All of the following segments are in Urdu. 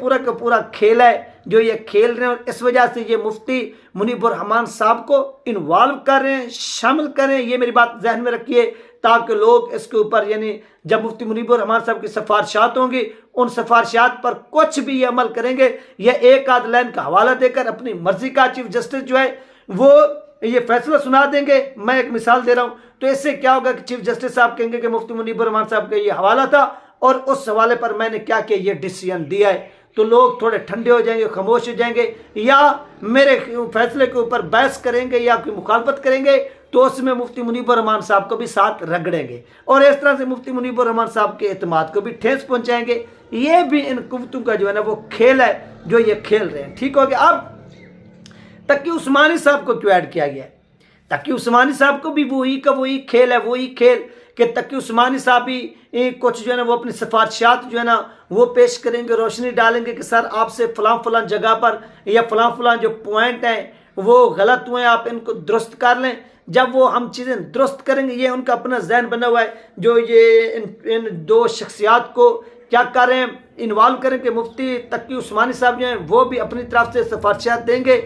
پورا کا پورا کھیل ہے جو یہ کھیل رہے ہیں، اور اس وجہ سے یہ مفتی منیب الرحمان صاحب کو انوالو کر رہے ہیں، شامل کر رہے ہیں۔ یہ میری بات ذہن میں رکھیے تاکہ لوگ اس کے اوپر جب مفتی منیب الرحمان صاحب کی سفارشات ہوں گی، ان سفارشات پر کچھ بھی یہ عمل کریں گے یا ایک آدھ لائن کا حوالہ دے کر اپنی مرضی کا چیف جسٹس جو ہے وہ یہ فیصلہ سنا دیں گے۔ میں ایک مثال دے رہا ہوں، تو اس سے کیا ہوگا کہ چیف جسٹس صاحب کہیں گے کہ مفتی منیب الرحمان صاحب کا یہ حوالہ تھا اور اس حوالے پر میں نے کیا کیا، یہ ڈیسیژن دیا ہے، تو لوگ تھوڑے ٹھنڈے ہو جائیں گے، خاموش ہو جائیں گے، یا میرے فیصلے کے اوپر بحث کریں گے یا کوئی مخالفت کریں گے، تو اس میں مفتی منیب الرحمان صاحب کو بھی ساتھ رگڑیں گے اور اس طرح سے مفتی منیب الرحمان صاحب کے اعتماد کو بھی ٹھیس پہنچائیں گے۔ یہ بھی ان قوتوں کا جو ہے نا وہ کھیل ہے جو یہ کھیل رہے ہیں۔ ٹھیک ہو گیا۔ اب تقی عثمانی صاحب کو کیوں ایڈ کیا گیا ہے؟ تقی عثمانی صاحب کو بھی وہی کا وہی کھیل ہے، وہی کھیل کہ تقی عثمانی صاحب بھی کچھ جو ہے نا وہ اپنی سفارشات جو ہے نا وہ پیش کریں گے، روشنی ڈالیں گے کہ سر آپ سے فلاں فلاں جگہ پر یا فلاں فلاں جو پوائنٹ ہیں وہ غلط ہوئے ہیں، آپ ان کو درست کر لیں۔ جب وہ ہم چیزیں درست کریں گے، یہ ان کا اپنا ذہن بنا ہوا ہے جو یہ ان دو شخصیات کو کیا کریں، انوالو کریں کہ مفتی تقی عثمانی صاحب جو ہیں وہ بھی اپنی طرف سے سفارشات دیں گے،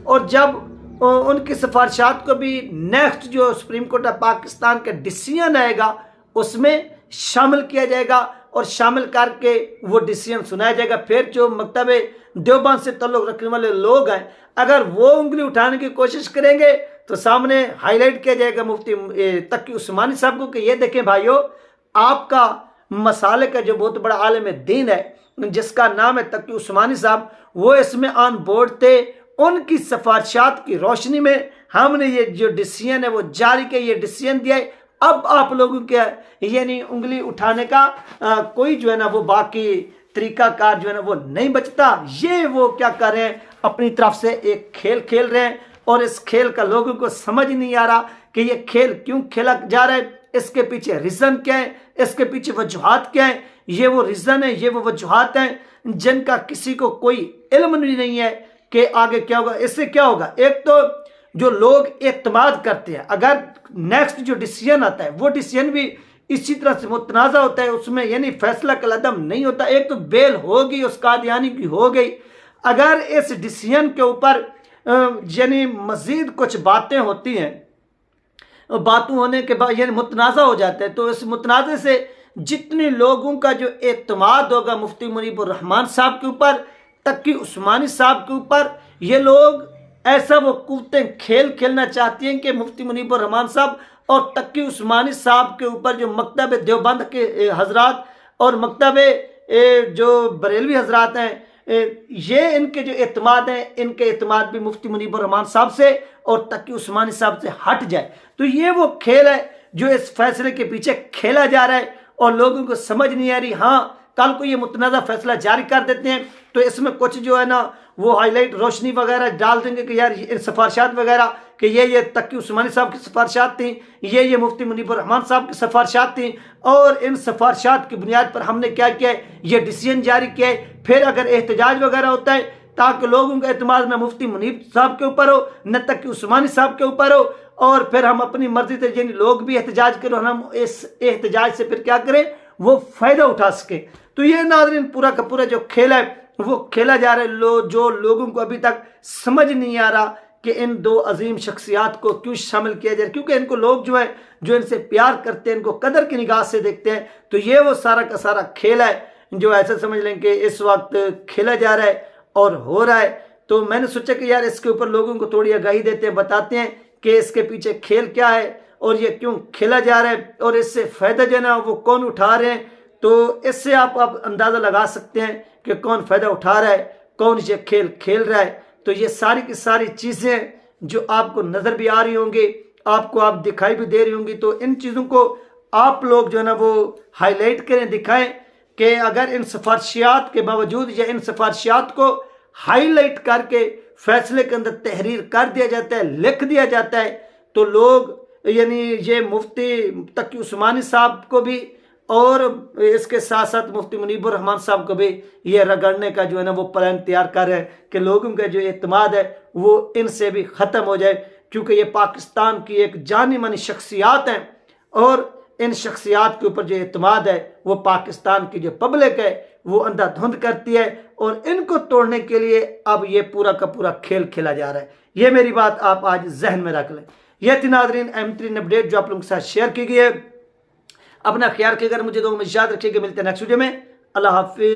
اور جب ان کی سفارشات کو بھی نیکسٹ جو سپریم کورٹ آف پاکستان کا ڈیسیژن آئے گا اس میں شامل کیا جائے گا، اور شامل کر کے وہ ڈیسیژن سنایا جائے گا۔ پھر جو مکتب دیوبند سے تعلق رکھنے والے لوگ ہیں اگر وہ انگلی اٹھانے کی کوشش کریں گے تو سامنے ہائی لائٹ کیا جائے گا مفتی تقی عثمانی صاحب کو کہ یہ دیکھیں بھائیو، آپ کا مسالے کا جو بہت بڑا عالم دین ہے جس کا نام ہے تقی عثمانی صاحب، وہ اس میں آن بورڈ تھے، ان کی سفارشات کی روشنی میں ہم نے یہ جو ڈیسیژن ہے وہ جاری کیا، یہ ڈیسیژن دیا ہے۔ اب آپ لوگوں کے انگلی اٹھانے کا کوئی جو ہے نا وہ باقی طریقہ کار جو ہے نا وہ نہیں بچتا۔ یہ وہ کیا کر رہے ہیں، اپنی طرف سے ایک کھیل کھیل رہے ہیں، اور اس کھیل کا لوگوں کو سمجھ نہیں آ رہا کہ یہ کھیل کیوں کھیلا جا رہا ہے، اس کے پیچھے ریزن کیا ہے، اس کے پیچھے وجوہات کیا ہیں۔ یہ وہ ریزن ہے، یہ وہ وجوہات ہیں جن کا کسی کو کوئی علم نہیں ہے کہ آگے کیا ہوگا۔ اس سے کیا ہوگا، ایک تو جو لوگ اعتماد کرتے ہیں، اگر نیکسٹ جو ڈیسیژن آتا ہے وہ ڈیسیژن بھی اسی طرح سے متنازع ہوتا ہے، اس میں فیصلہ کالعدم نہیں ہوتا، ایک تو بیل ہوگی اس قادیانی کی ہو گئی، اگر اس ڈیسیژن کے اوپر مزید کچھ باتیں ہوتی ہیں، باتوں ہونے کے بعد متنازع ہو جاتا ہے، تو اس متنازع سے جتنے لوگوں کا جو اعتماد ہوگا مفتی منیب الرحمان صاحب کے اوپر، تقی عثمانی صاحب کے اوپر، یہ لوگ ایسا وہ قوتیں کھیل کھیلنا چاہتی ہیں کہ مفتی منیب الرحمان صاحب اور تقی عثمانی صاحب کے اوپر جو مکتب دیوبند کے حضرات اور مکتب جو بریلوی حضرات ہیں، یہ ان کے جو اعتماد ہیں، ان کے اعتماد بھی مفتی منیب الرحمان صاحب سے اور تقی عثمانی صاحب سے ہٹ جائے۔ تو یہ وہ کھیل ہے جو اس فیصلے کے پیچھے کھیلا جا رہا ہے، اور لوگوں کو سمجھ نہیں آ رہی۔ ہاں کل کو یہ متنازع فیصلہ جاری کر دیتے ہیں تو اس میں کچھ جو ہے نا وہ ہائی لائٹ روشنی وغیرہ ڈال دیں گے کہ یار یہ سفارشات وغیرہ کہ یہ تقی عثمانی صاحب کی سفارشات تھیں، یہ مفتی منیب الرحمان صاحب کی سفارشات تھیں، اور ان سفارشات کی بنیاد پر ہم نے کیا کیا ہے، یہ ڈیسیژن جاری کیا ہے۔ پھر اگر احتجاج وغیرہ ہوتا ہے تاکہ لوگوں کا اعتماد نہ مفتی منیب صاحب کے اوپر ہو نہ تقی عثمانی صاحب کے اوپر ہو، اور پھر ہم اپنی مرضی سے لوگ بھی احتجاج کریں اور ہم اس احتجاج سے پھر کیا کریں، وہ فائدہ اٹھا سکیں۔ تو یہ ناظرین پورا کا پورا جو کھیل ہے وہ کھیلا جا رہا ہے، جو لوگوں کو ابھی تک سمجھ نہیں آ رہا کہ ان دو عظیم شخصیات کو کیوں شامل کیا جائے، کیونکہ ان کو لوگ جو ہے جو ان سے پیار کرتے ہیں، ان کو قدر کی نگاہ سے دیکھتے ہیں۔ تو یہ وہ سارا کا سارا کھیل ہے جو ایسا سمجھ لیں کہ اس وقت کھیلا جا رہا ہے اور ہو رہا ہے۔ تو میں نے سوچا کہ یار اس کے اوپر لوگوں کو تھوڑی آگاہی دیتے ہیں، بتاتے ہیں کہ اس کے پیچھے کھیل کیا ہے اور یہ کیوں کھیلا جا رہا ہے، اور اس سے فائدہ جو ہے نا وہ کون اٹھا رہے ہیں۔ تو اس سے آپ اندازہ لگا سکتے ہیں کہ کون فائدہ اٹھا رہا ہے، کون یہ کھیل کھیل رہا ہے۔ تو یہ ساری کی ساری چیزیں جو آپ کو نظر بھی آ رہی ہوں گی، آپ کو دکھائی بھی دے رہی ہوں گی، تو ان چیزوں کو آپ لوگ جو ہے نا وہ ہائی لائٹ کریں، دکھائیں کہ اگر ان سفارشات کے باوجود یا ان سفارشات کو ہائی لائٹ کر کے فیصلے کے اندر تحریر کر دیا جاتا ہے، لکھ دیا جاتا ہے، تو لوگ یہ مفتی تقی عثمانی صاحب کو بھی اور اس کے ساتھ ساتھ مفتی منیب الرحمان صاحب کو بھی یہ رگڑنے کا جو ہے نا وہ پلان تیار کر رہے ہیں کہ لوگوں کا جو اعتماد ہے وہ ان سے بھی ختم ہو جائے، کیونکہ یہ پاکستان کی ایک جانی مانی شخصیات ہیں، اور ان شخصیات کے اوپر جو اعتماد ہے وہ پاکستان کی جو پبلک ہے وہ اندھا دھند کرتی ہے، اور ان کو توڑنے کے لیے اب یہ پورا کا پورا کھیل کھیلا جا رہا ہے۔ یہ میری بات آپ آج ذہن میں رکھ لیں۔ یہ تھی ناظرین اہم ترین اپڈیٹ جو آپ لوگوں کے ساتھ شیئر کی گئی ہے۔ اپنا خیال رکھیے گا، مجھے دو میں یاد رکھیے گا، ملتے ہیں نیکسٹ ویڈیو میں۔ اللہ حافظ۔